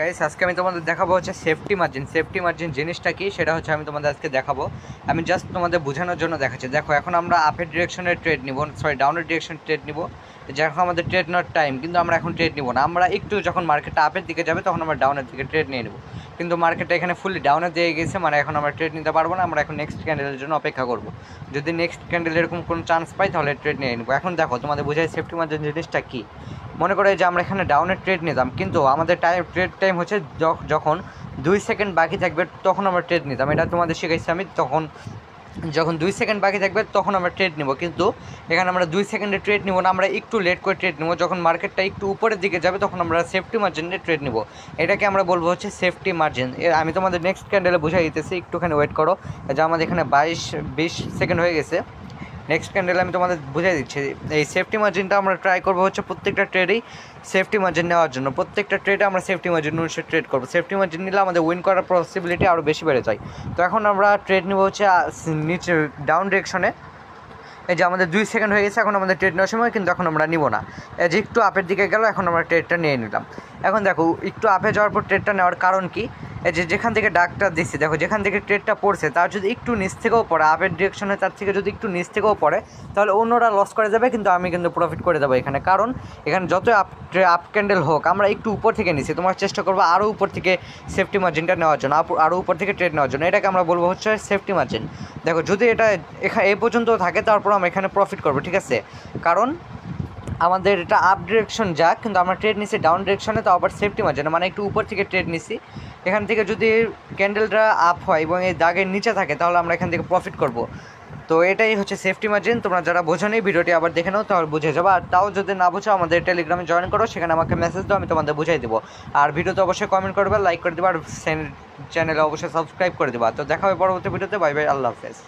Guys আজকে আমি তোমাদের দেখাবো হচ্ছে সেফটি মার্জিন জিনিসটা কি সেটা হচ্ছে আমি তোমাদের আজকে দেখাবো। আমি জাস্ট তোমাদের বোঝানোর জন্য দেখাচ্ছি। দেখো এখন আমরা আপের ডিরেকশনের ট্রেড নিব, ডাউনের ডিরেকশন ট্রেড নিব। যখন আমাদের ট্রেড নেওয়ার টাইম, কিন্তু আমরা এখন ট্রেড নিব না। আমরা একটু যখন মার্কেটটা আপের দিকে যাবে তখন আমরা ডাউনের দিকে ট্রেড নিয়ে নেব। কিন্তু মার্কেটটা এখানে ফুললি ডাউনে দিয়ে গেছে, মানে এখন আমরা ট্রেড নিতে পারবো না। আমরা এখন নেক্সট ক্যান্ডেলের জন্য অপেক্ষা করব। যদি নেক্সট ক্যান্ডেল এরকম কোনো চান্স পাই তাহলে ট্রেড নিয়ে নেব। এখন দেখো তোমাদের বোঝাই সেফটি মার্জিন জিনিসটা কী। মনে করে যে আমরা এখানে ডাউনের ট্রেড নিতাম, কিন্তু আমাদের ট্রেড টাইম হচ্ছে যখন 2 সেকেন্ড বাকি থাকবে তখন আমরা ট্রেড নিতাম। এটা তোমাদের শিখাইছি আমি। যখন 2 সেকেন্ড বাকি থাকবে তখন আমরা ট্রেড নিব, কিন্তু এখানে আমরা 2 সেকেন্ডে ট্রেড নিব না, আমরা একটু লেট করে ট্রেড নিব। যখন মার্কেটটা একটু উপরের দিকে যাবে তখন আমরা সেফটি মার্জিনে ট্রেড নিব। এটাকে আমরা বলবো হচ্ছে সেফটি মার্জিন। আমি তোমাদের নেক্সট ক্যান্ডেলে বুঝাই দিতেছি, একটুখানি ওয়েট করো। যে আমাদের এখানে 20 সেকেন্ড হয়ে গেছে। নেক্সট ক্যান্ডেলে আমি তোমাদের বুঝিয়ে দিচ্ছি। এই সেফটি মার্জিনটা আমরা ট্রাই করবো হচ্ছে প্রত্যেকটা ট্রেডেই সেফটি মার্জিন নেওয়ার জন্য। প্রত্যেকটা ট্রেডে আমরা সেফটি মার্জিন অনুসারে ট্রেড করবো। সেফটি মার্জিন নিলে আমাদের উইন করার পসিবিলিটি আরও বেশি বেড়ে যায়। তো এখন আমরা ট্রেড নেবো হচ্ছে নিচে ডাউন ডিরেকশনে। এই যে আমাদের 2 সেকেন্ড হয়ে গেছে, এখন আমাদের ট্রেড নেওয়ার সময়, কিন্তু এখন আমরা নিব না। এই যে একটু আপের দিকে গেল, এখন আমরা ট্রেডটা নিয়ে নিলাম। এখন দেখো একটু আপে যাওয়ার পর ট্রেডটা নেওয়ার কারণ কি, এই যে যেখান থেকে ডাকটা দিচ্ছি, দেখো যেখান থেকে ট্রেডটা পড়ছে তার যদি একটু নিচ থেকেও পড়ে, আপের ডিরেকশনে তার থেকে যদি একটু নিচ থেকেও পড়ে, তাহলে অন্যরা লস করে যাবে, কিন্তু আমি কিন্তু প্রফিট করে দেবো এখানে। কারণ এখানে যত আপ ক্যান্ডেল হোক, আমরা একটু উপর থেকে নিচ্ছি। তোমার চেষ্টা করবো আরও উপর থেকে সেফটি মার্জিনটা নেওয়ার জন্য, আরও উপর থেকে ট্রেড নেওয়ার জন্য। এটাকে আমরা বলবো হচ্ছে সেফটি মার্জিন। দেখো যদি এটা এই পর্যন্ত থাকে তারপর আমরা এখানে প্রফিট করবো, ঠিক আছে। কারণ আমাদের এটা আপ ডিরেকশন যাক, কিন্তু আমরা ট্রেড নিচ্ছি ডাউন ডিরেকশনে, তো আবার সেফটি মার্জিনে, মানে একটু উপর থেকে ট্রেড নিচ্ছি। এখান থেকে যদি ক্যান্ডেলটা আপ হয় এবং এই দাগের নিচে থাকে তাহলে আমরা এখান থেকে প্রফিট করব। তো এটাই হচ্ছে সেফটি মার্জিন। তোমরা যারা বোঝো নি ভিডিওটি আবার দেখে নাও, তাহলে বুঝে যাবো। আর তাও যদি না বোঝো আমাদের টেলিগ্রামে জয়েন করো, সেখানে আমাকে মেসেজ দাও, আমি তোমাদের বুঝাই দেবো। আর ভিডিওতে অবশ্যই কমেন্ট করবে, লাইক করে দেবো, আর চ্যানেলে অবশ্যই সাবস্ক্রাইব করে দেবো। তো দেখা হবে পরবর্তী ভিডিওতে। বাই বাই, আল্লাহ হাফেজ।